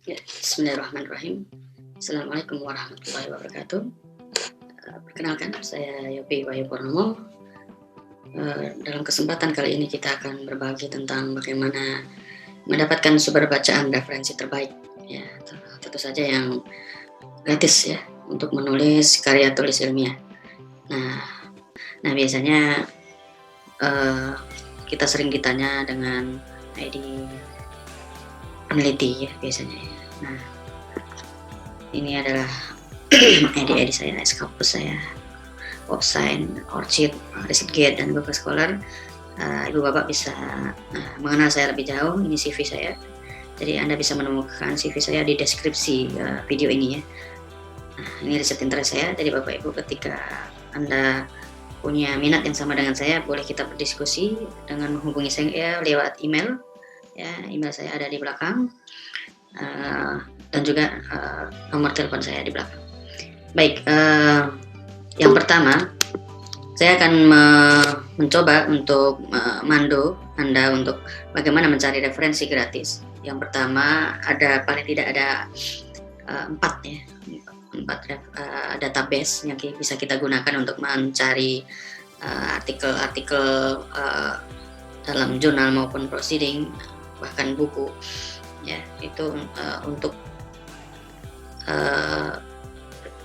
Ya, bismillahirrahmanirrahim. Assalamualaikum warahmatullahi wabarakatuh. Perkenalkan, saya Yopi Wahyu Purnomo. Dalam kesempatan kali ini kita akan berbagi tentang bagaimana mendapatkan sumber bacaan referensi terbaik. Ya, tentu saja yang gratis ya untuk menulis karya tulis ilmiah. Nah biasanya kita sering ditanya dengan ID peneliti ya biasanya. Nah, ini adalah ID saya, Scopus saya, Website, Orchid, ResearchGate, dan Google Scholar. Ibu Bapak bisa mengenal saya lebih jauh. Ini CV saya. Jadi Anda bisa menemukan CV saya di deskripsi video ini ya. Nah, ini riset interest saya. Jadi Bapak Ibu ketika Anda punya minat yang sama dengan saya, boleh kita berdiskusi dengan menghubungi saya lewat email. Ya, email saya ada di belakang. Dan juga nomor telepon saya di belakang. Baik, yang pertama saya akan mencoba untuk memandu Anda untuk bagaimana mencari referensi gratis. Yang pertama paling tidak ada 4 database yang bisa kita gunakan untuk mencari artikel-artikel dalam jurnal maupun proceeding, bahkan buku ya, itu untuk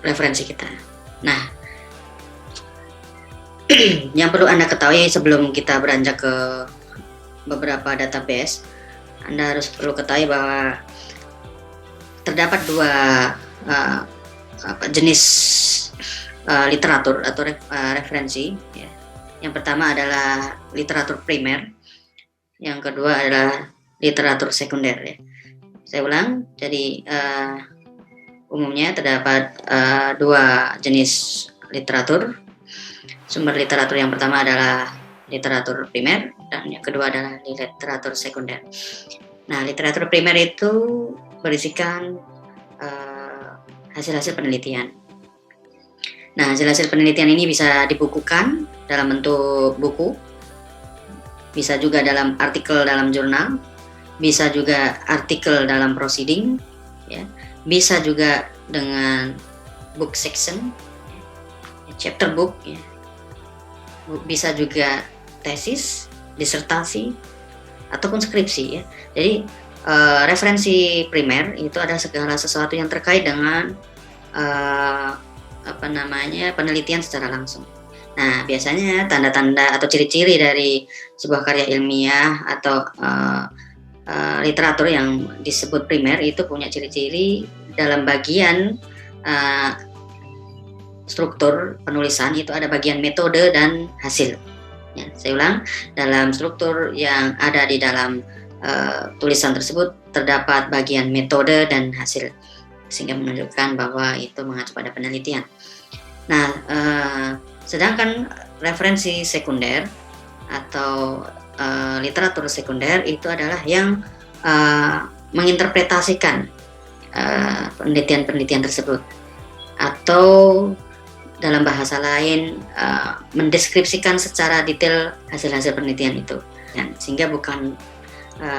referensi kita. Nah, yang perlu Anda ketahui sebelum kita beranjak ke beberapa database, Anda perlu ketahui bahwa terdapat dua jenis literatur atau referensi ya. Yang pertama adalah literatur primer, yang kedua adalah literatur sekunder ya. Saya ulang, jadi umumnya terdapat dua jenis literatur. Sumber literatur yang pertama adalah literatur primer dan yang kedua adalah literatur sekunder. Nah, literatur primer itu berisikan hasil-hasil penelitian. Nah, hasil-hasil penelitian ini bisa dibukukan dalam bentuk buku, bisa juga dalam artikel dalam jurnal, bisa juga artikel dalam proceeding, ya. Bisa juga dengan book section, chapter book, ya. Bisa juga tesis, disertasi, ataupun skripsi, ya. Jadi referensi primer itu adalah segala sesuatu yang terkait dengan penelitian secara langsung. Nah, biasanya tanda-tanda atau ciri-ciri dari sebuah karya ilmiah atau literatur yang disebut primer itu punya ciri-ciri dalam bagian struktur penulisan. Itu ada bagian metode dan hasil ya, saya ulang, dalam struktur yang ada di dalam tulisan tersebut terdapat bagian metode dan hasil, sehingga menunjukkan bahwa itu mengacu pada penelitian. Nah, sedangkan referensi sekunder atau literatur sekunder itu adalah yang menginterpretasikan penelitian-penelitian tersebut, atau dalam bahasa lain mendeskripsikan secara detail hasil-hasil penelitian itu, ya, sehingga bukan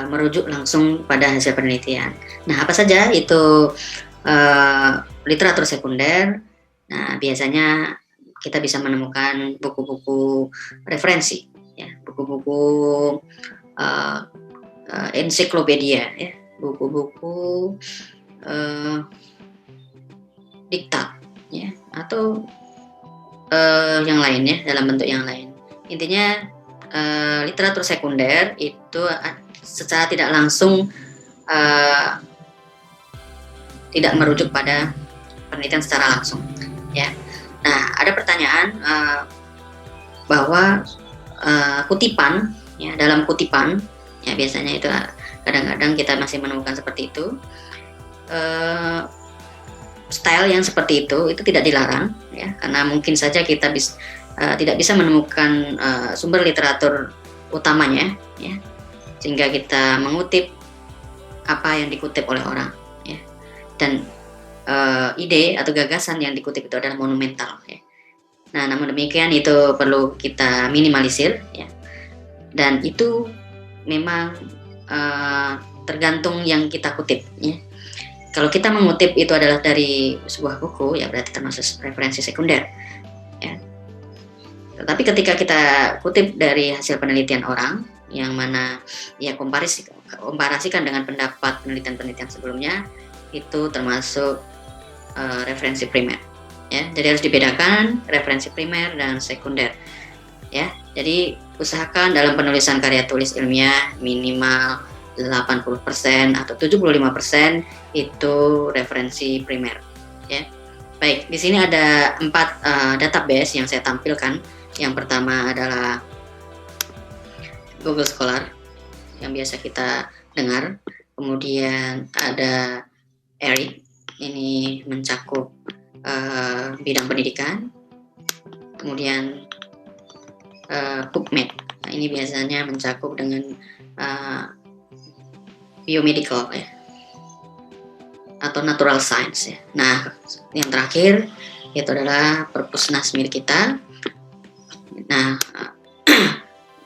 merujuk langsung pada hasil penelitian. Nah, apa saja itu literatur sekunder? Nah, biasanya kita bisa menemukan buku-buku referensi, ya, buku-buku ensiklopedia, ya, buku-buku diktat, ya, atau yang lainnya dalam bentuk yang lain. Intinya literatur sekunder itu secara tidak langsung tidak merujuk pada penelitian secara langsung, ya. Nah, ada pertanyaan bahwa kutipan, ya, dalam kutipan, ya, biasanya itu kadang-kadang kita masih menemukan seperti itu. Style yang seperti itu tidak dilarang, ya, karena mungkin saja kita tidak bisa menemukan sumber literatur utamanya, ya, sehingga kita mengutip apa yang dikutip oleh orang, ya, dan ide atau gagasan yang dikutip itu adalah monumental, ya. Nah, namun demikian itu perlu kita minimalisir, ya, dan itu memang tergantung yang kita kutip, ya. kalau kita mengutip itu adalah dari sebuah buku, ya berarti termasuk referensi sekunder. Ya. Tetapi ketika kita kutip dari hasil penelitian orang, yang mana ya komparasikan dengan pendapat penelitian-penelitian sebelumnya, itu termasuk referensi primer. Ya, jadi harus dibedakan referensi primer dan sekunder. Ya, jadi usahakan dalam penulisan karya tulis ilmiah minimal 80% atau 75% itu referensi primer. Ya. Baik, di sini ada 4 database yang saya tampilkan. Yang pertama adalah Google Scholar yang biasa kita dengar. Kemudian ada ERIC, ini mencakup bidang pendidikan. Kemudian PubMed, nah, ini biasanya mencakup dengan biomedical ya, atau natural science ya. Nah, yang terakhir itu adalah Perpusnas milik kita. Nah,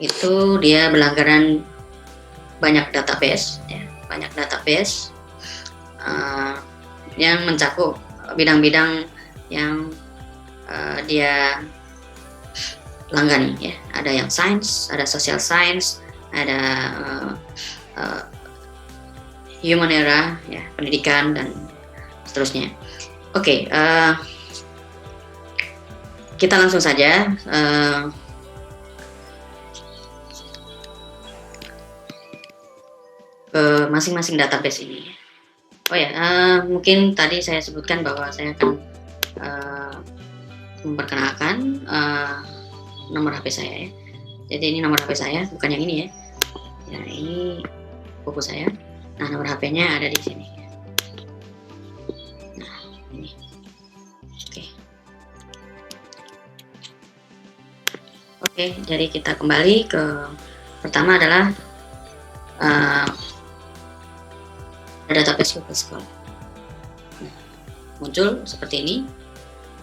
itu dia berlanggaran banyak database ya, banyak database yang mencakup bidang-bidang yang dia langgani ya. Ada yang science, ada social science, ada human era ya, pendidikan dan seterusnya. Oke, kita langsung saja ke masing-masing database ini. Oh ya, mungkin tadi saya sebutkan bahwa saya akan memperkenalkan nomor HP saya ya. Jadi ini nomor HP saya, bukan yang ini ya. Ya, ini buku saya. Nah, nomor HP-nya ada di sini. Nah, ini. Oke, jadi kita kembali ke pertama adalah database Google Scholar. Nah, muncul seperti ini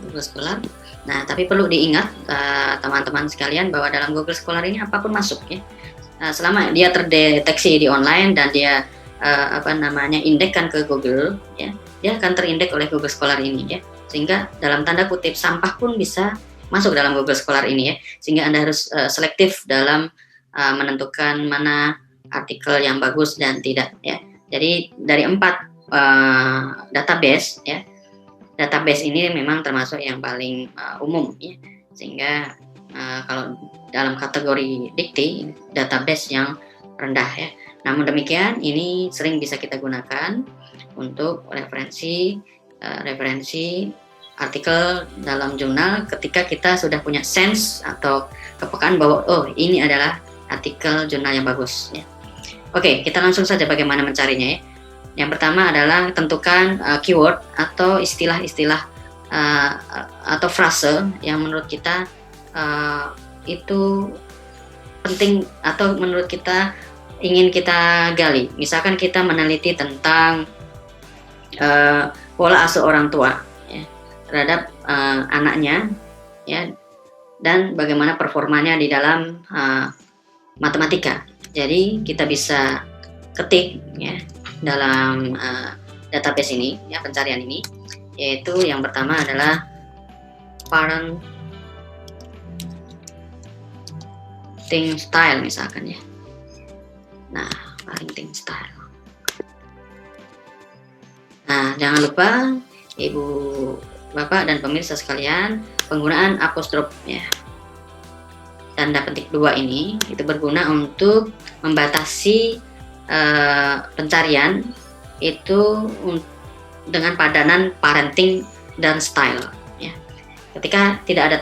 Google Scholar. Nah, tapi perlu diingat teman-teman sekalian bahwa dalam Google Scholar ini apapun masuk ya. Selama dia terdeteksi di online dan dia indekkan ke Google ya, dia akan terindek oleh Google Scholar ini ya. Sehingga dalam tanda kutip sampah pun bisa masuk dalam Google Scholar ini ya. Sehingga Anda harus selektif dalam menentukan mana artikel yang bagus dan tidak ya. Jadi dari 4 database ya, database ini memang termasuk yang paling umum ya, sehingga kalau dalam kategori dikti database yang rendah ya. Namun demikian ini sering bisa kita gunakan untuk referensi artikel dalam jurnal ketika kita sudah punya sense atau kepekaan bahwa oh ini adalah artikel jurnal yang bagus ya. Oke, kita langsung saja bagaimana mencarinya ya. Yang pertama adalah tentukan keyword atau istilah-istilah atau frase yang menurut kita itu penting atau menurut kita ingin kita gali. Misalkan kita meneliti tentang pola asuh orang tua ya, terhadap anaknya ya, dan bagaimana performanya di dalam matematika. Jadi kita bisa ketik ya dalam database ini ya, pencarian ini, yaitu yang pertama adalah parenting style misalkan ya. Nah, parenting style. Nah, jangan lupa Ibu, Bapak dan pemirsa sekalian, penggunaan apostrof ya, tanda petik 2 ini itu berguna untuk membatasi pencarian itu dengan padanan parenting dan style ya. Ketika tidak ada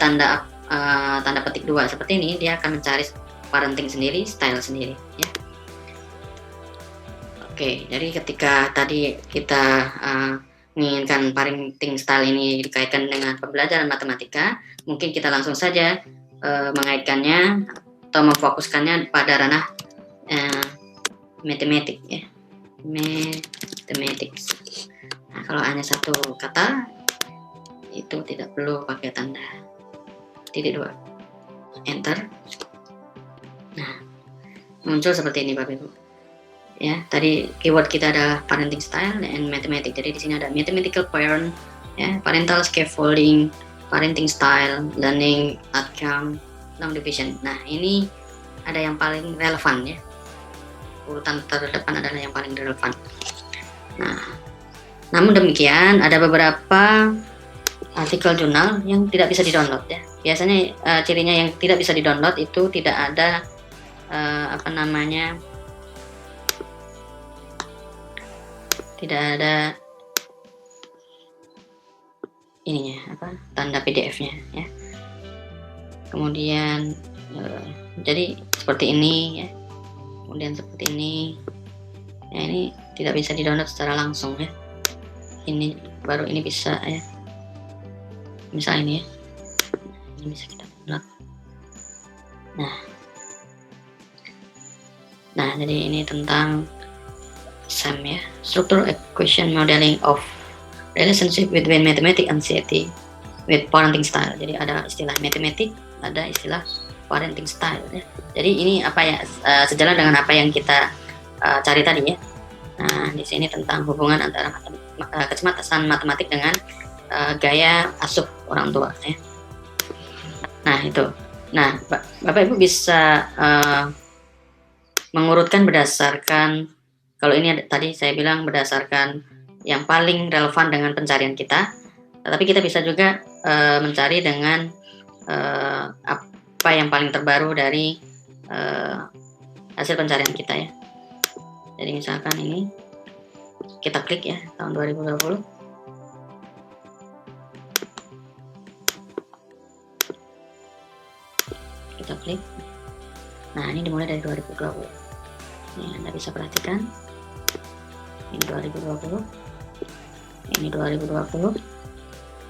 tanda petik 2 seperti ini, dia akan mencari parenting sendiri, style sendiri ya. Oke, jadi ketika tadi kita menginginkan parenting style ini dikaitkan dengan pembelajaran matematika, mungkin kita langsung saja mengaitkannya atau memfokuskannya pada ranah matematik ya, mathematics. Nah, kalau hanya satu kata itu tidak perlu pakai tanda titik 2, enter. Nah, muncul seperti ini Bapak Ibu. ya. Tadi keyword kita adalah parenting style and mathematics. Jadi di sini ada mathematical parent, ya, parental scaffolding, parenting style, learning outcome, long division. Nah, ini ada yang paling relevan ya. Urutan terdepan adalah yang paling relevan. Nah, namun demikian ada beberapa artikel jurnal yang tidak bisa di-download ya. Biasanya cirinya yang tidak bisa di-download itu tidak ada tidak ada ininya tanda PDF-nya ya. Kemudian jadi seperti ini ya. Kemudian seperti ini. Ya, ini tidak bisa di-download secara langsung ya. Ini baru ini bisa ya. Misal ini ya. Ini bisa kita download. Nah, jadi ini tentang SEM ya, Structural Equation Modeling of Relationship between Mathematics and Society with Parenting Style. Jadi ada istilah matematik, ada istilah parenting style ya. Jadi ini apa ya, sejalan dengan apa yang kita cari tadi ya. Nah, di sini tentang hubungan antara kecerdasan matematik dengan gaya asuh orang tua ya. Nah, itu. Nah, Bapak Ibu bisa mengurutkan berdasarkan, kalau ini tadi saya bilang berdasarkan yang paling relevan dengan pencarian kita, tetapi kita bisa juga mencari dengan apa yang paling terbaru dari hasil pencarian kita ya. Jadi misalkan ini kita klik ya, tahun 2020. Kita klik. Nah, ini dimulai dari 2020. Ini Anda bisa perhatikan. Ini 2020. Ini 2020.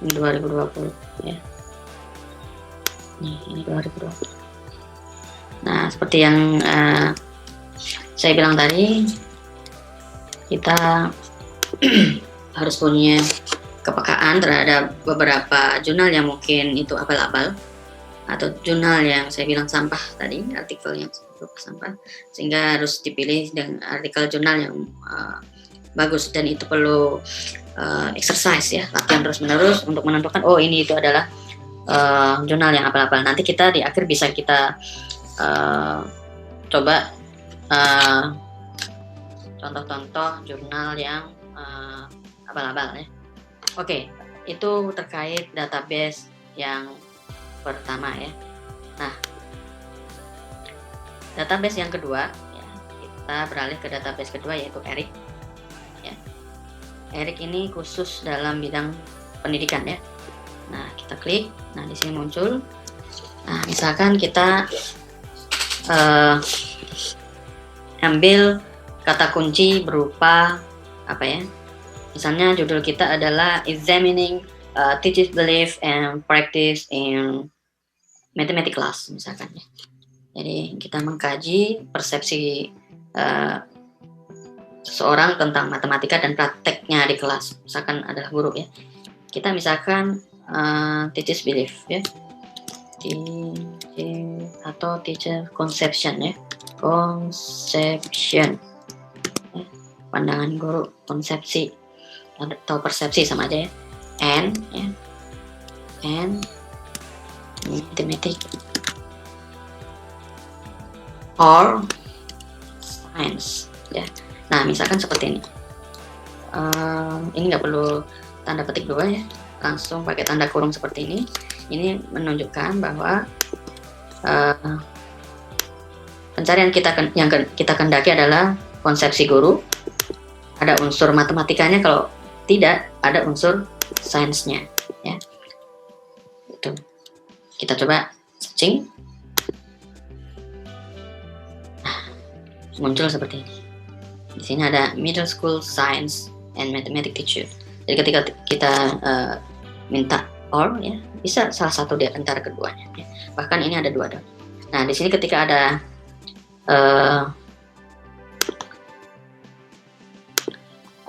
Ini 2020 ya. Ini 2020. Nah, seperti yang saya bilang tadi, kita harus punya kepekaan terhadap beberapa jurnal yang mungkin itu abal-abal, atau jurnal yang saya bilang sampah tadi, artikel yang sampah, sehingga harus dipilih dengan artikel jurnal yang bagus, dan itu perlu exercise ya, latihan terus-menerus untuk menentukan oh ini itu adalah jurnal yang abal-abal. Nanti kita di akhir bisa kita coba contoh-contoh jurnal yang abal-abal ya. Oke, itu terkait database yang pertama ya. Nah, database yang kedua ya, kita beralih ke database kedua yaitu ERIC ya. ERIC ini khusus dalam bidang pendidikan ya. Nah, kita klik. Nah, di sini muncul. Nah, misalkan kita ambil kata kunci berupa apa ya? Misalnya judul kita adalah Examining Teachers' Belief and Practice in Mathematics Class misalkan ya. Jadi kita mengkaji persepsi seseorang tentang matematika dan prakteknya di kelas, misalkan adalah guru ya. Kita misalkan teachers belief ya, atau teacher conception ya, conception ya. Pandangan guru, konsepsi atau persepsi sama aja ya, and mathematics or science ya. Nah, misalkan seperti ini. Ini nggak perlu tanda petik dua ya, langsung pakai tanda kurung seperti ini. Ini menunjukkan bahwa pencarian yang kita kendaki adalah konsepsi guru. Ada unsur matematikanya, kalau tidak ada unsur sainsnya ya. Itu. Kita coba searching. Nah, muncul seperti ini. Di sini ada middle school science and mathematics teacher. Jadi ketika kita minta or ya, bisa salah satu di antara keduanya ya. Bahkan ini ada dua. Nah, di sini ketika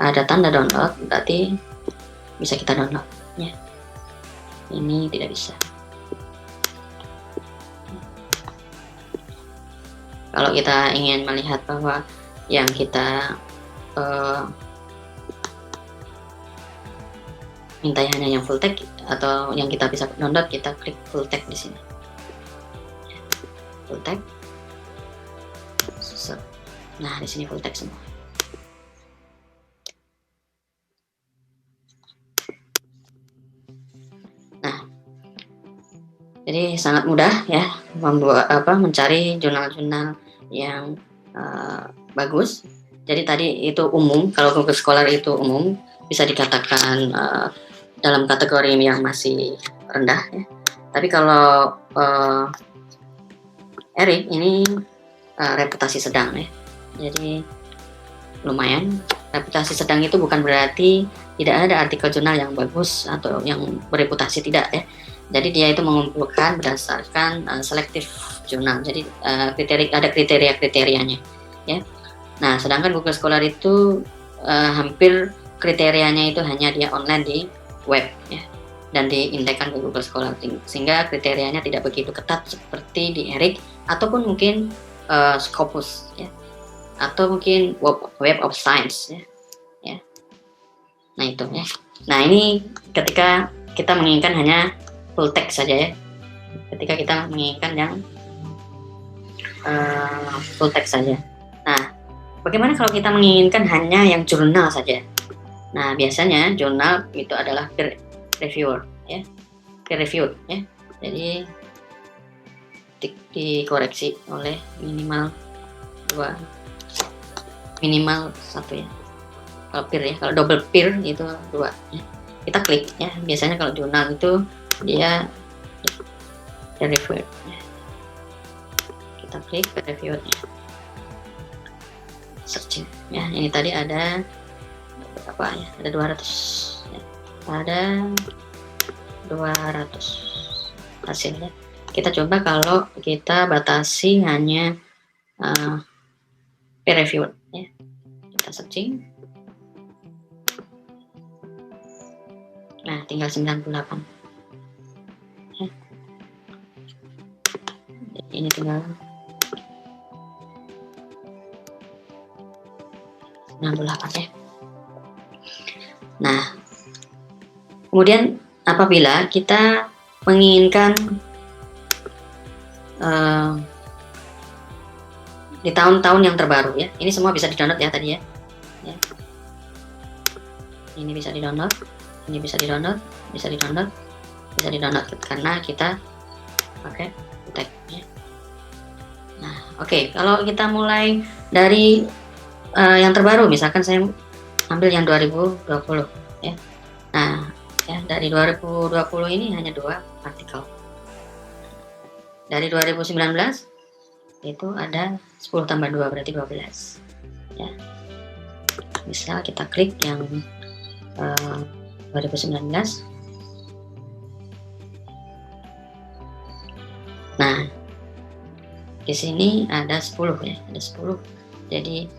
ada tanda download, berarti bisa kita download ya. Ini tidak bisa. Kalau kita ingin melihat bahwa yang kita minta hanya yang full text atau yang kita bisa download, kita klik full text di sini. Full text. Nah, di sini full text semua. Nah, jadi sangat mudah ya mencari jurnal-jurnal yang bagus. Jadi tadi itu umum, kalau Google Scholar itu umum, bisa dikatakan dalam kategori yang masih rendah ya. Tapi kalau Eric ini reputasi sedang ya. Jadi lumayan. Reputasi sedang itu bukan berarti tidak ada artikel jurnal yang bagus atau yang bereputasi, tidak ya. Jadi dia itu mengumpulkan berdasarkan selektif jurnal. Jadi ada kriteria-kriterianya ya. Nah, sedangkan Google Scholar itu hampir kriterianya itu hanya dia online di web ya, dan diindekkan ke Google Scholar, sehingga kriterianya tidak begitu ketat seperti di Eric ataupun mungkin Scopus ya, atau mungkin Web of Science ya. Nah itu ya. Nah ini ketika kita menginginkan hanya full text saja ya. Ketika kita menginginkan yang full text saja. Nah, bagaimana kalau kita menginginkan hanya yang jurnal saja? Nah, biasanya jurnal itu adalah peer reviewer ya. Peer reviewed ya. Jadi dikoreksi oleh minimal 1 ya. Kalau peer ya, kalau double peer itu 2 ya. Kita klik ya. Biasanya kalau jurnal itu dia peer reviewed ya. Kita klik peer reviewed ya. Searching ya. Ini tadi ada berapa ya? Ada 200 ya. Ada 200 hasilnya. Kita coba kalau kita batasi hanya peer reviewed ya. Kita searching. Nah, tinggal 98 ya. Ini tinggal 98 ya. Nah, kemudian apabila kita menginginkan di tahun-tahun yang terbaru ya, ini semua bisa di-download ya tadi ya. Ini bisa di-download, ini bisa di-download, bisa di-download, bisa di-download karena kita pakai tag ya. Nah, oke, kalau kita mulai dari yang terbaru, misalkan saya ambil yang 2020 ya. Nah, ya dari 2020 ini hanya 2 artikel. Dari 2019 itu ada 10 tambah 2 berarti 12 ya. Misal kita klik yang 2019. Nah, di sini ada 10 ya, ada 10. Jadi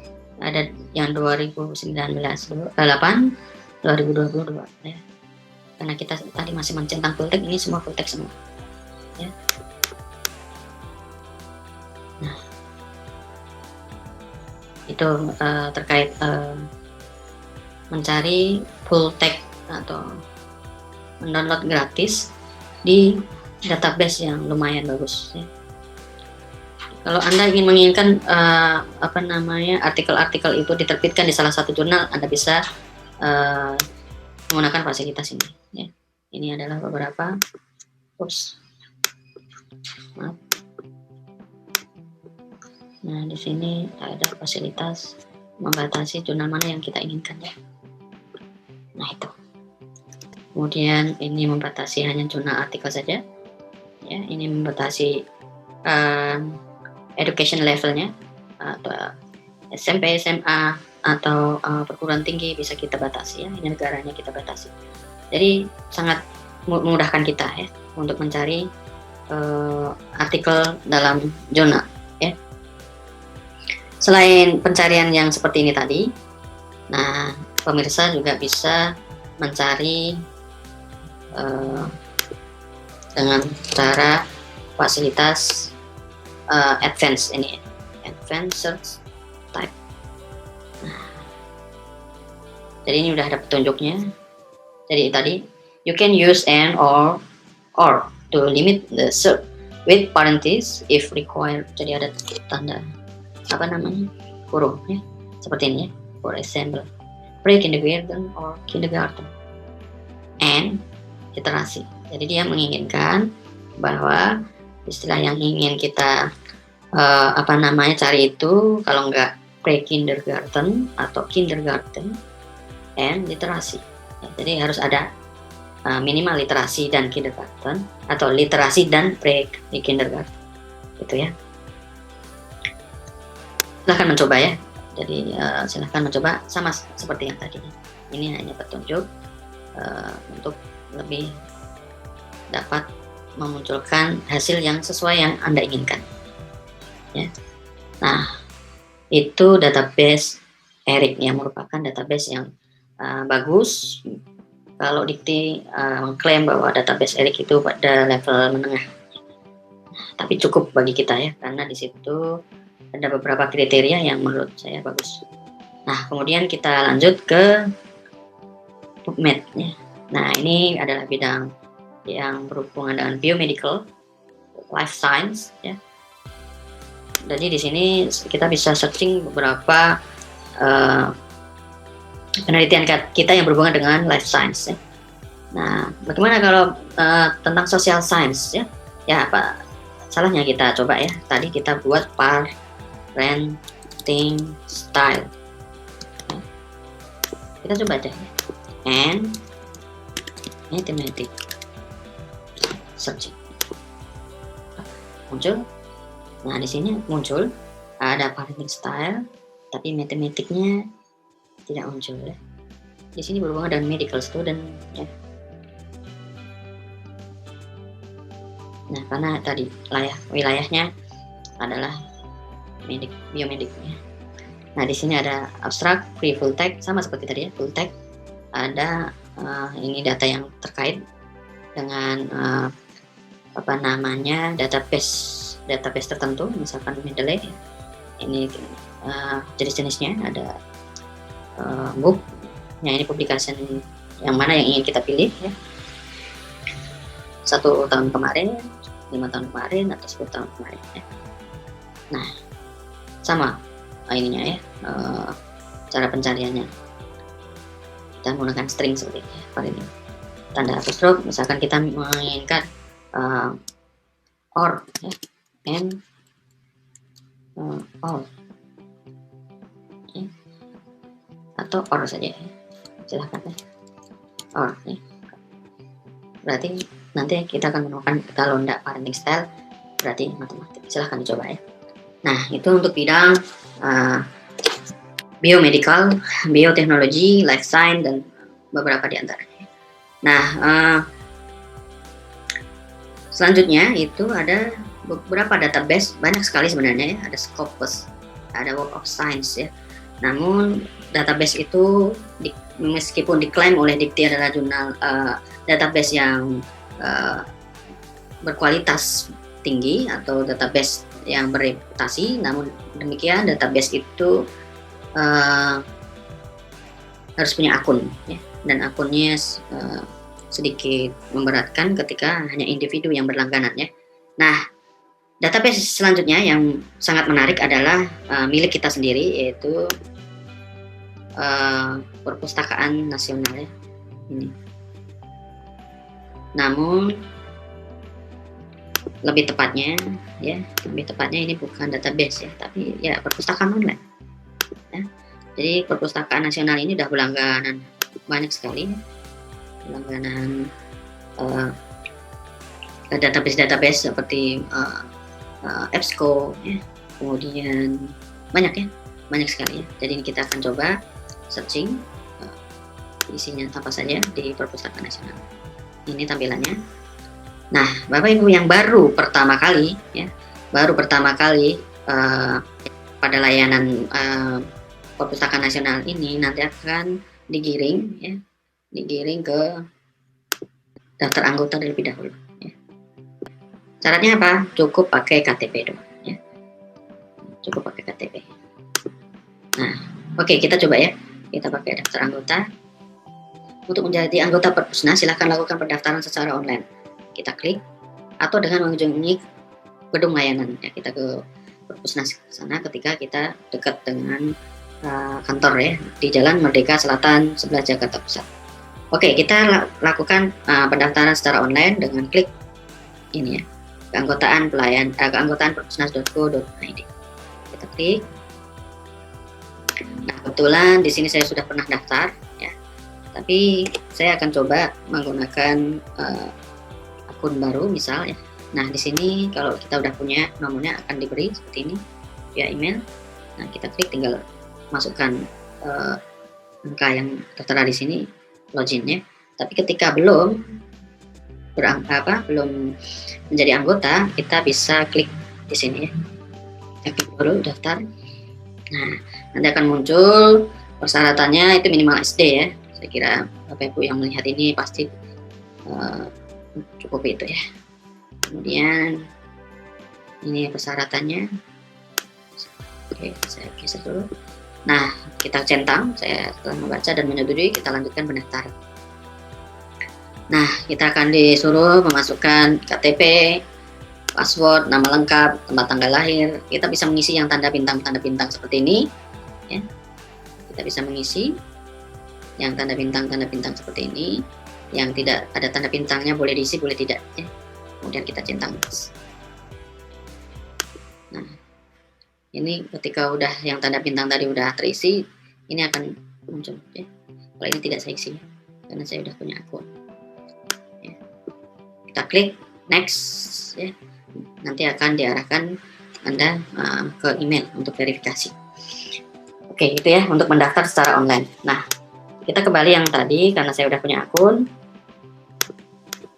ada yang 2019 8 2022 ya. Karena kita tadi masih mencentang full text, ini semua full text semua ya. Nah, itu terkait mencari full text atau mendownload gratis di database yang lumayan bagus ya. Kalau Anda ingin menginginkan artikel-artikel itu diterbitkan di salah satu jurnal, Anda bisa menggunakan fasilitas ini ya. Ini adalah beberapa maaf. Nah, di sini ada fasilitas membatasi jurnal mana yang kita inginkan ya. Nah, itu. Kemudian ini membatasi hanya jurnal artikel saja ya. Ini membatasi education levelnya atau SMP, SMA atau perguruan tinggi bisa kita batasi ya. Ini negaranya kita batasi. Jadi sangat memudahkan kita ya untuk mencari artikel dalam jurnal ya. Selain pencarian yang seperti ini tadi, nah pemirsa juga bisa mencari dengan cara fasilitas advance ini, advanced search type Jadi ini udah ada petunjuknya. Jadi tadi you can use and or to limit the search with parentheses if required. Jadi ada tanda apa namanya huruf ya, seperti ini ya. For example, pre-kindergarten or kindergarten and literasi. Jadi dia menginginkan bahwa istilah yang ingin kita cari itu kalau enggak pre-kindergarten atau kindergarten and literasi. Ya, jadi harus ada minimal literasi dan kindergarten atau literasi dan pre-kindergarten gitu ya. Silahkan mencoba ya. Jadi silahkan mencoba sama seperti yang tadi. Ini hanya petunjuk untuk lebih dapat memunculkan hasil yang sesuai yang Anda inginkan. Ya. Nah, itu database ERIC yang merupakan database yang bagus. Kalau Dikti mengklaim bahwa database ERIC itu pada level menengah, tapi cukup bagi kita ya, karena di situ ada beberapa kriteria yang menurut saya bagus. Nah, kemudian kita lanjut ke PubMed ya. Nah, ini adalah bidang yang berhubungan dengan biomedical, life science ya. Jadi di sini kita bisa searching beberapa penelitian kita yang berhubungan dengan life science ya. Nah, bagaimana kalau tentang social science ya? Ya, apa salahnya kita coba ya. Tadi kita buat parenting style. Ya. Kita coba aja ya. And mathematics searching. Muncul. Nah, di sini muncul ada parenting style, tapi matematiknya tidak muncul ya. Di sini berhubungan dengan medical student ya. Nah, karena tadi wilayahnya adalah biomedik ya. Nah, di sini ada abstrak, free, full text, sama seperti tadi ya, full text. Ada ini data yang terkait dengan database tertentu, misalkan Mendeley. Ini jenis-jenisnya ada book. Nah, ini publikasi yang mana yang ingin kita pilih ya. 1 tahun kemarin, 5 tahun kemarin, atau 10 tahun kemarin ya. Nah, sama ininya ya, cara pencariannya. Kita menggunakan string seperti ini ya, ini. Tanda apostrof, misalkan kita menginginkan or ya, and all ya. Atau or saja ya. Silahkan ya, or ya. Berarti nanti kita akan menemukan kalau enggak parenting style berarti matematik. Silahkan dicoba ya. Nah, itu untuk bidang biomedical, bioteknologi, life science, dan beberapa di antaranya. Nah, selanjutnya itu ada beberapa database, banyak sekali sebenarnya ya. Ada Scopus, ada Web of Science ya. Namun database itu meskipun diklaim oleh Dikti adalah jurnal database yang berkualitas tinggi atau database yang bereputasi, namun demikian database itu harus punya akun ya, dan akunnya sedikit memberatkan ketika hanya individu yang berlangganan ya. Nah, database selanjutnya yang sangat menarik adalah milik kita sendiri, yaitu Perpustakaan Nasional ya. Ini. Namun lebih tepatnya ini bukan database ya, tapi ya perpustakaan online. Ya. Jadi Perpustakaan Nasional ini udah berlangganan banyak sekali, berlangganan database seperti EBSCO ya, kemudian banyak sekali ya. Jadi kita akan coba searching isinya apa saja di Perpustakaan Nasional. Ini tampilannya. Nah, Bapak Ibu yang baru pertama kali pada layanan Perpustakaan Nasional ini nanti akan digiring ke daftar anggota terlebih dahulu ya. Syaratnya apa? Cukup pakai KTP doang ya. Cukup pakai KTP. Nah, Oke, kita coba ya. Kita pakai daftar anggota. Untuk menjadi anggota Perpusnas, silahkan lakukan pendaftaran secara online. Kita klik, atau dengan mengunjungi gedung layanan. Ya, kita ke Perpusnas sana ketika kita dekat dengan kantor ya, di Jalan Merdeka Selatan sebelah Jakarta Pusat. Oke, kita lakukan pendaftaran secara online dengan klik ini ya, keanggotaan perpusnas.go.id. Kita klik. Nah, kebetulan di sini saya sudah pernah daftar ya, tapi saya akan coba menggunakan akun baru misal ya. Nah, di sini kalau kita udah punya nomornya akan diberi seperti ini via email. Nah, kita klik, tinggal masukkan angka yang tertera di sini, login ya. Tapi ketika belum menjadi anggota, kita bisa klik di sini ya. Kita klik dulu daftar. Nah, nanti akan muncul persyaratannya, itu minimal SD ya. Saya kira Bapak Ibu yang melihat ini pasti cukup itu ya. Kemudian ini persyaratannya. Oke, saya geser dulu. Nah, kita centang. Saya telah membaca dan menyetujui, kita lanjutkan pendaftaran. Nah, kita akan disuruh memasukkan KTP, password, nama lengkap, tempat tanggal lahir. Kita bisa mengisi yang tanda bintang seperti ini ya. Kita bisa mengisi yang tanda bintang seperti ini. Yang tidak ada tanda bintangnya boleh diisi, boleh tidak ya. Kemudian kita centang. Nah, ini ketika udah yang tanda bintang tadi udah terisi, ini akan muncul ya. Kalau ini tidak saya isi karena saya udah punya akun ya. Kita klik next ya. Nanti akan diarahkan Anda ke email untuk verifikasi. Oke, itu ya untuk mendaftar secara online. Nah, kita kembali yang tadi karena saya udah punya akun.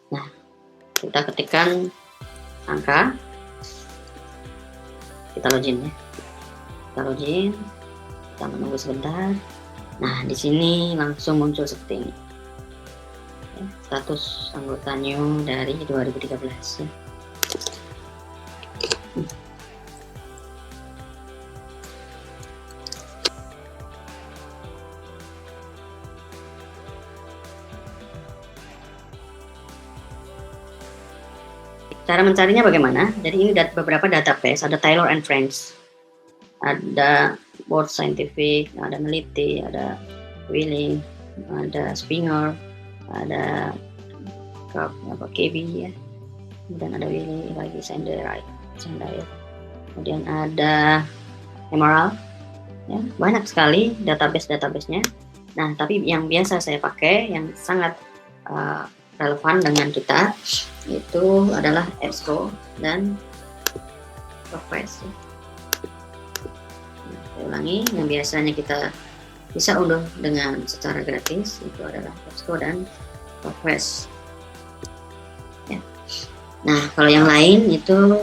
Nah, kita ketikkan angka, kita login ya. Kita login, kita menunggu sebentar. Nah, di sini langsung muncul seperti ini ya, status anggota new dari 2013 ya. Cara mencarinya bagaimana? Jadi ini beberapa database, ada Taylor and Friends, ada World Scientific, ada Meliti, ada Willy, ada Springer, ada KB ya, kemudian ada Willy lagi, Sender, kemudian ada Emerald, ya, banyak sekali database-nya. Nah, tapi yang biasa saya pakai, yang sangat relevan dengan kita, itu adalah EBSCO dan ProQuest. Nah, saya ulangi, yang biasanya kita bisa unduh dengan secara gratis itu adalah EBSCO dan ProQuest. Ya. Nah, kalau yang lain itu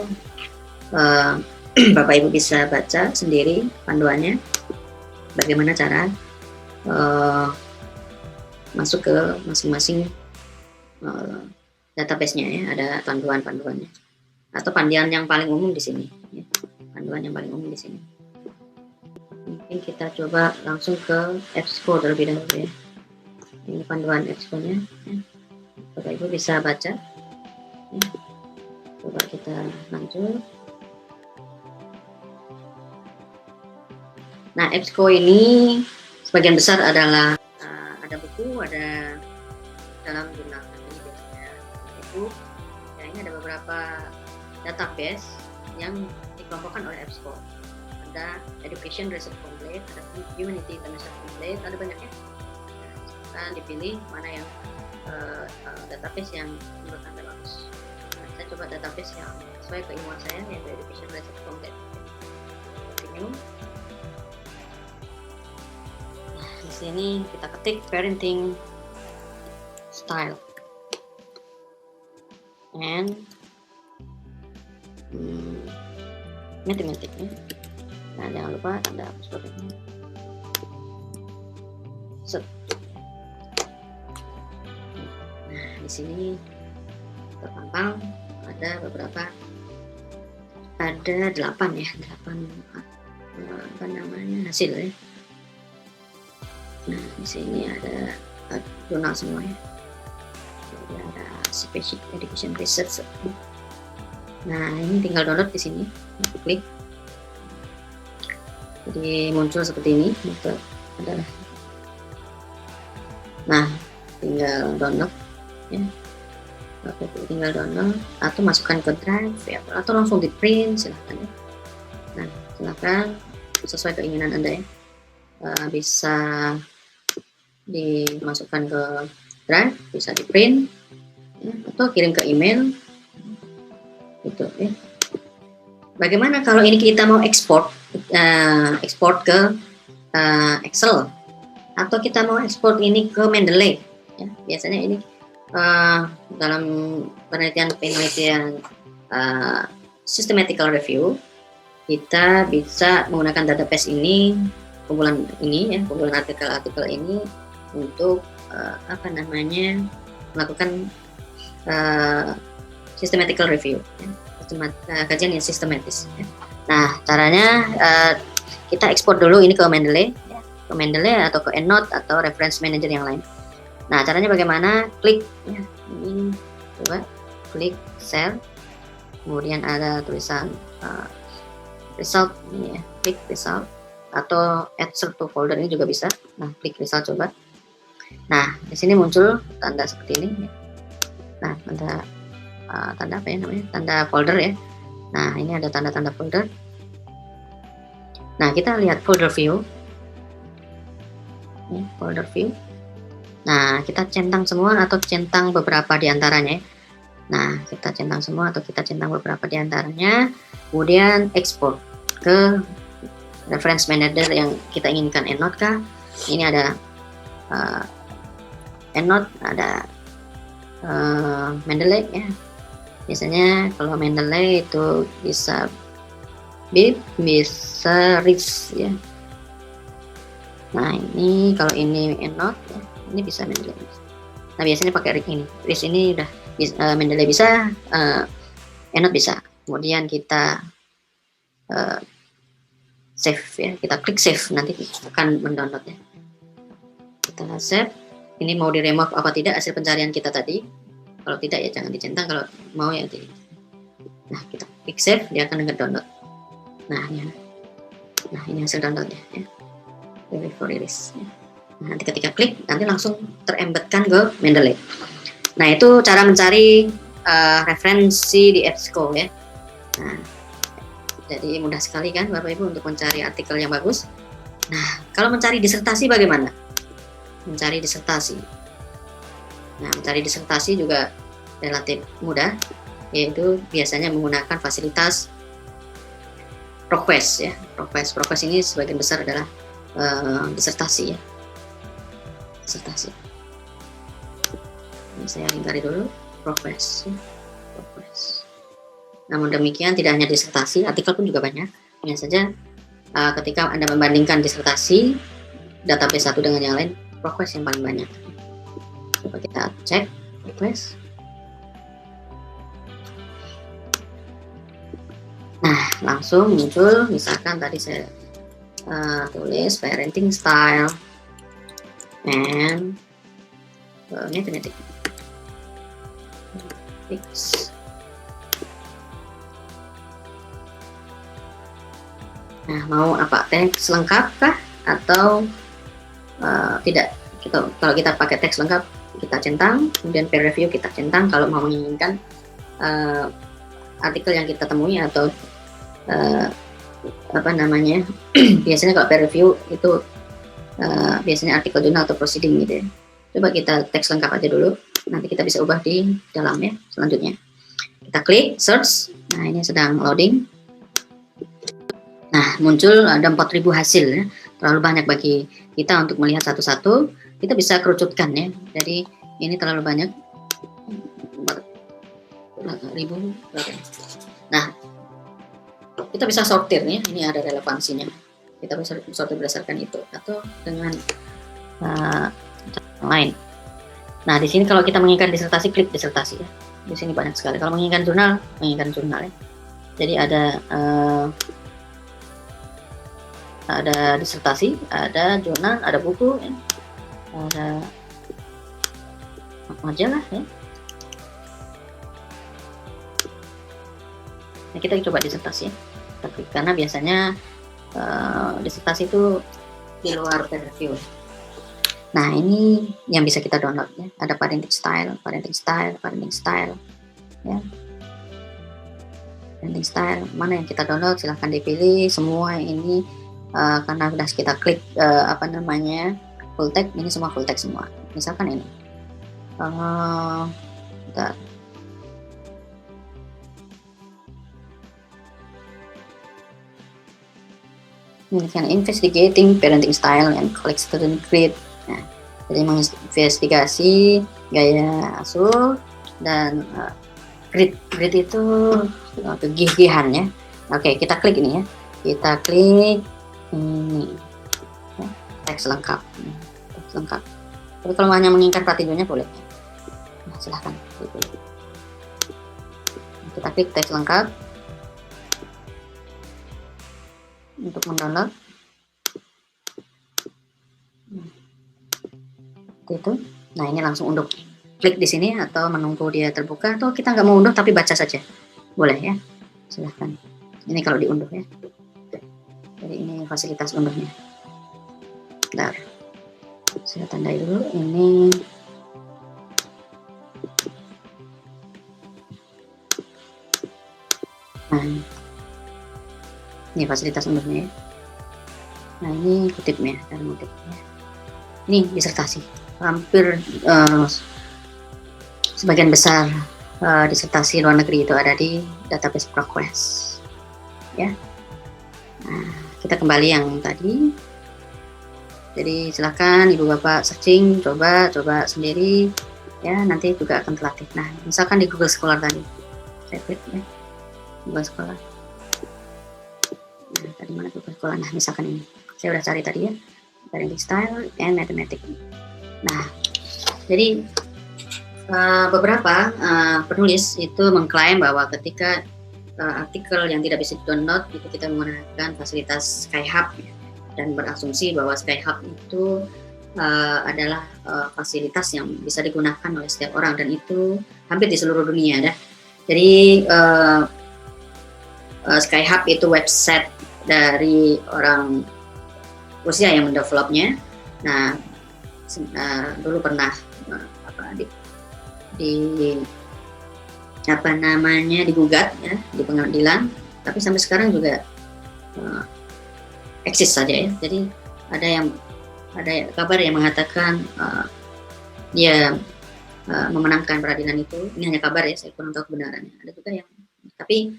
Bapak Ibu bisa baca sendiri panduannya, bagaimana cara masuk ke masing-masing database-nya ya, ada panduannya atau panduan yang paling umum di sini ya. Panduan yang paling umum di sini. Mungkin kita coba langsung ke EBSCO terlebih dahulu ya. Ini panduan EBSCO-nya ya. Bapak Ibu bisa baca ya. Coba kita lanjut. Nah, EBSCO ini sebagian besar adalah ada buku, ada dalam jurnal ini biasanya itu ya, ini ada beberapa database yang dikelompokkan oleh EBSCO. Ada Education Research Complete, ada Humanity International Complete, ada banyak ya. Nah, kita dipilih mana yang database yang menurut Anda bagus. Nah, saya coba database yang sesuai keilmuan saya, yaitu Education Research Complete. Continue. Nah, di sini kita ketik parenting style and matematiknya. Nah, jangan lupa tanda hapus bracketnya. Set. Nah, di sini terpampang ada beberapa, ada 8 ya, 8 apa namanya hasil ya. Nah, di sini ada jurnal semua ya. Jadi ada Special Education Research. Nah, ini tinggal download di sini, klik. Jadi muncul seperti ini, itu adalah. Nah, tinggal download ya. Tinggal download atau masukkan ke drive ya, atau langsung di print, silahkan ya. Nah, silahkan sesuai keinginan Anda ya. Bisa dimasukkan ke drive, bisa di print ya, atau kirim ke email gitu ya. Bagaimana kalau ini kita mau ekspor ke Excel, atau kita mau ekspor ini ke Mendeley ya. Biasanya ini dalam penelitian systematical review, kita bisa menggunakan database ini, kumpulan ini ya, kumpulan artikel-artikel ini untuk melakukan systematical review ya, kajian yang sistematis ya. Nah, caranya kita ekspor dulu ini ke Mendeley ya, ke Mendeley atau ke EndNote atau reference manager yang lain. Nah, caranya bagaimana? Klik ya, ini coba klik share, kemudian ada tulisan result ini ya, klik result atau add to folder, ini juga bisa. Nah, klik result coba. Nah, di sini muncul tanda seperti ini. Nah, tanda apa ya namanya? Tanda folder ya. Nah, ini ada tanda-tanda folder. Nah, kita lihat folder view. Ini folder view. Nah, kita centang semua atau centang beberapa diantaranya. Nah, kita centang semua atau kita centang beberapa diantaranya, kemudian ekspor ke reference manager yang kita inginkan. EndNote kah? Ini ada EndNote, ada Mendeley ya. Biasanya kalau Mendeley itu bisa BIP, bisa RIS ya. Nah, ini kalau ini EndNote ya, ini bisa Mendeley. Nah, biasanya pakai RIS ini udah Mendeley bisa, EndNote bisa. Kemudian kita save ya, kita klik save, nanti akan mendownload ya. Kita save. Ini mau di remove apa tidak hasil pencarian kita tadi. Kalau tidak ya jangan dicentang, kalau mau ya di. Nah, kita klik save, dia akan download. Nah, ini hasil downloadnya ya. Ready for release ya. Nah, nanti ketika klik, nanti langsung terembedkan ke Mendeley. Nah, itu cara mencari referensi di EBSCO ya. Nah, jadi mudah sekali kan Bapak Ibu untuk mencari artikel yang bagus. Nah, kalau mencari disertasi bagaimana? Mencari disertasi. Nah, mencari disertasi juga relatif mudah, yaitu biasanya menggunakan fasilitas ProQuest ya. ProQuest ini sebagian besar adalah disertasi ya. Disertasi. Ini saya lingkari dulu ProQuest ya. ProQuest. Namun demikian tidak hanya disertasi, artikel pun juga banyak. Hanya saja ketika Anda membandingkan disertasi database satu dengan yang lain, ProQuest yang paling banyak. Coba kita cek ProQuest. Nah, langsung muncul, misalkan tadi saya tulis parenting style and mathematics. Nah, mau apa, teks lengkap kah atau tidak? Kalau kita pakai teks lengkap, kita centang, kemudian peer review kita centang kalau mau menginginkan artikel yang kita temui atau biasanya kalau peer review itu biasanya artikel jurnal atau proceeding gitu ya. Coba kita teks lengkap aja dulu, nanti kita bisa ubah di dalam ya selanjutnya. Kita klik search. Nah, ini sedang loading. Nah, muncul ada 4.000 hasil ya. Terlalu banyak bagi kita untuk melihat satu-satu. Kita bisa kerucutkan ya. Jadi ini terlalu banyak. 4.000. Nah, kita bisa sortir ya. Ini ada relevansinya. Kita bisa sortir berdasarkan itu atau dengan lain. Nah, di sini kalau kita menginginkan disertasi, klik disertasi ya. Di sini banyak sekali. Kalau menginginkan jurnal ya. Jadi ada disertasi, ada jurnal, ada buku ya. apa aja lah ya. Nah, kita coba disertasi ya, tapi karena biasanya disertasi itu di luar preview. Nah, ini yang bisa kita download ya. Ada parenting style ya. Parenting style mana yang kita download, silahkan dipilih semua ini karena sudah kita klik apa namanya full text, ini semua full text semua. Misalkan ini ini kan investigating parenting style and collect student grade. Nah, jadi menginvestigasi gaya asuh dan grid itu kegigihan ya. Oke, kita klik ini ya. Kita klik ini ya, teks lengkap. Tapi kalau hanya menginginkan perhatiannya boleh. Nah, silahkan. Kita klik teks lengkap untuk mendownload. Itu. Nah, ini langsung unduh. Klik di sini atau menunggu dia terbuka, atau kita nggak mau unduh tapi baca saja, boleh ya, silahkan. Ini kalau diunduh ya. Jadi ini fasilitas unduhnya. Bentar, saya tandai dulu ini. Nah, ini fasilitas unduhnya ya. Nah, ini kutipnya dan kutipnya. Ini disertasi. Hampir sebagian besar disertasi luar negeri itu ada di database ProQuest ya. Nah, kita kembali yang tadi. Jadi silakan ibu bapak searching, coba sendiri ya, nanti juga akan terlatih. Nah, misalkan di Google Scholar tadi, saya klik ya, Google Scholar. Nah, tadi mana Google Scholar? Nah, misalkan ini, saya udah cari tadi ya, parenting style and mathematics. Nah, jadi beberapa penulis itu mengklaim bahwa ketika artikel yang tidak bisa di-download itu kita menggunakan fasilitas Skyhub ya, dan berasumsi bahwa Skyhub itu adalah fasilitas yang bisa digunakan oleh setiap orang, dan itu hampir di seluruh dunia ya. Jadi Skyhub itu website dari orang Rusia yang mendevelopnya. Nah, dulu pernah digugat ya di pengadilan, tapi sampai sekarang juga eksis saja ya. Jadi ada kabar yang mengatakan dia memenangkan peradilan itu. Ini hanya kabar ya, saya kurang tahu kebenarannya. Ada juga yang, tapi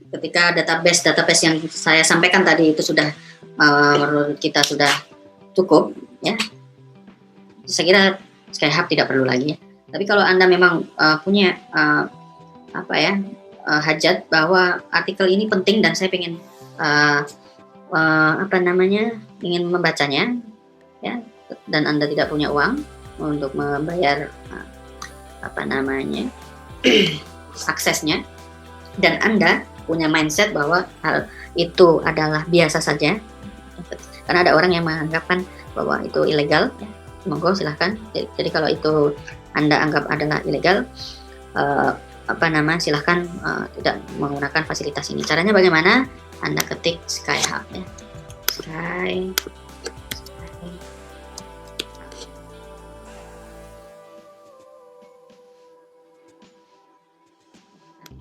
ketika database yang saya sampaikan tadi itu sudah menurut kita sudah cukup ya, saya kira Skyhub tidak perlu lagi ya. Tapi kalau Anda memang punya hajat bahwa artikel ini penting dan saya ingin ingin membacanya ya, dan Anda tidak punya uang untuk membayar aksesnya, dan Anda punya mindset bahwa hal itu adalah biasa saja, karena ada orang yang menganggapkan bahwa itu ilegal ya, monggo silahkan. Jadi kalau itu Anda anggap adalah ilegal, silahkan tidak menggunakan fasilitas ini. Caranya bagaimana? Anda ketik Skyhub ya,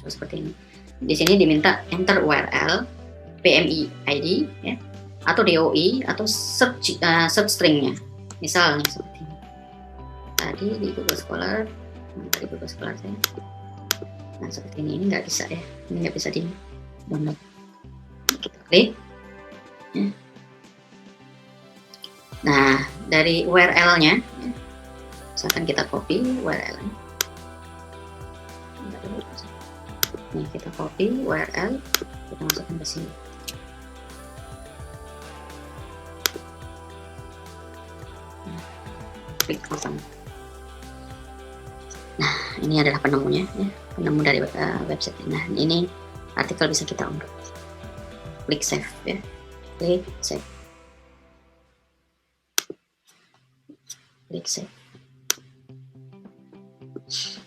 seperti ini. Di sini diminta enter URL, PMI ID ya, atau DOI atau search stringnya. Misalnya seperti ini. Tadi di Google Scholar, saya. Nah, seperti ini nggak bisa ya, ini nggak bisa di download. Kita klik. Ya. Nah, dari URL-nya, ya, misalkan kita copy URL-nya. Nih, kita copy URL, kita masukkan ke sini. Klik open. Nah, ini adalah penemunya ya, penemu dari website. Nah, ini artikel bisa kita unduh. Klik save ya, klik save. klik save.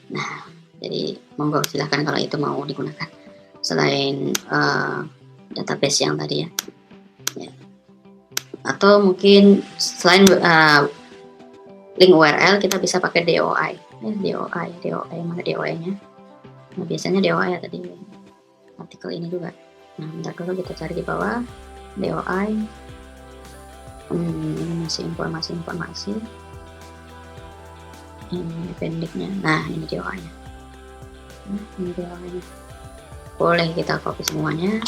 Nah, jadi monggo silahkan kalau itu mau digunakan selain database yang tadi ya. Atau mungkin selain link URL kita bisa pakai DOI. DOI mana DOI nya? Nah, biasanya DOI ya tadi artikel ini juga. Nah, bentar dulu kita cari di bawah DOI. Ini masih informasi. Ini appendix-nya. Nah, ini DOI-nya. Ini DOI-nya. Boleh kita copy semuanya.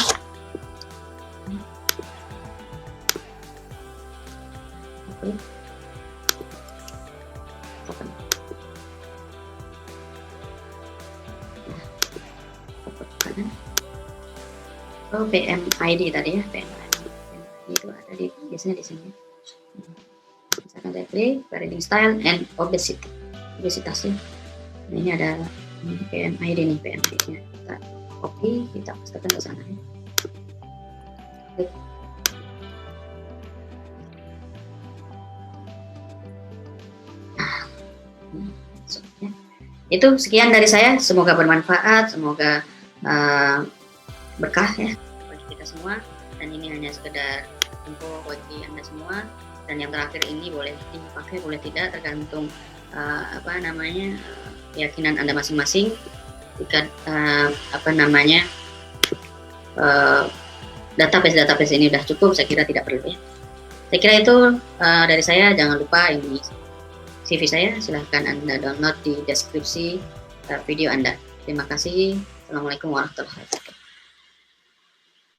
Oke. Open. Oh, PMID tadi ya, PMID itu ada biasanya di sini. Misalkan saya klik parenting style and obesitas ya. Nah, ini ada PMID nih, PMID-nya. Kita copy, kita pastekan ke sana ya. Klik. Nah, itu sekian dari saya. Semoga bermanfaat, semoga berkah ya bagi kita semua, dan ini hanya sekedar info bagi Anda semua. Dan yang terakhir ini boleh dipakai boleh tidak, tergantung keyakinan Anda masing-masing. Jika database ini sudah cukup, saya kira tidak perlu ya. Saya kira itu dari saya. Jangan lupa ini CV saya, silahkan Anda download di deskripsi video Anda. Terima kasih. Assalamualaikum warahmatullahi wabarakatuh.